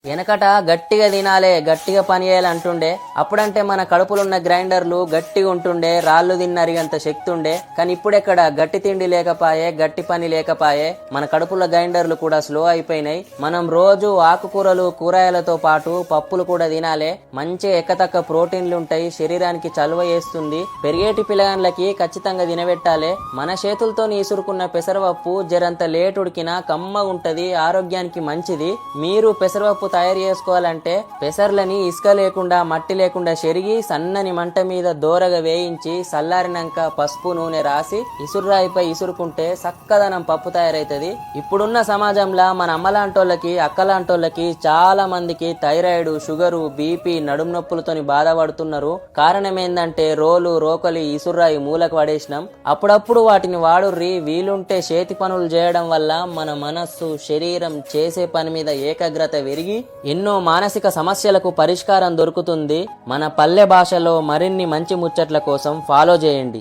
వెనకట గట్టిగా తినాలే, గట్టిగా పని చేయాలి అంటుండే. అప్పుడంటే మన కడుపులున్న గ్రైండర్లు గట్టిగా ఉంటుండే, రాళ్ళు తిన్నరిగంత శక్తి ఉండే. కానీ ఇప్పుడెక్కడ గట్టి తిండి లేకపాయే, గట్టి పని లేకపాయే, మన కడుపుల గ్రైండర్లు కూడా స్లో అయిపోయినాయి. మనం రోజు ఆకుకూరలు కూరగాయలతో పాటు పప్పులు కూడా తినాలే. మంచి ఎక్కతక్క ప్రోటీన్లు ఉంటాయి, శరీరానికి చలువ చేస్తుంది. పెరిగేటి పిల్లగాళ్ళకి ఖచ్చితంగా తినబెట్టాలి. మన చేతులతో ఈసురుకున్న పెసరపప్పు జరంత లేట్ ఉడికినా కమ్మ ఉంటది, ఆరోగ్యానికి మంచిది. మీరు పెసరపప్పు తయారు చేసుకోవాలంటే పెసర్లని ఇసుక లేకుండా మట్టి లేకుండా చెరిగి సన్నని మంట మీద దోరగా వేయించి చల్లారినాక పసుపు నూనె రాసి ఇసురురాయిపై ఇసురుకుంటే చక్కదనం పప్పు తయారైతుంది. ఇప్పుడున్న సమాజంలో మన అమ్మలాంటోళ్ళకి అక్కలాంటోళ్ళకి చాలా మందికి థైరాయిడ్, షుగరు, బీపీ, నడుము నొప్పులతోని బాధపడుతున్నారు. కారణం ఏందంటే రోకలి ఇసుర్రాయి మూలకు పడేసినాం. అప్పుడప్పుడు వాటిని వాడుర్రి. వీలుంటే చేతి పనులు చేయడం వల్ల మన మనస్సు, శరీరం చేసే పని మీద ఏకాగ్రత పెరిగి ఎన్నో మానసిక సమస్యలకు పరిష్కారం దొరుకుతుంది. మన పల్లె భాషలో మరిన్ని మంచి ముచ్చట్ల కోసం ఫాలో చేయండి.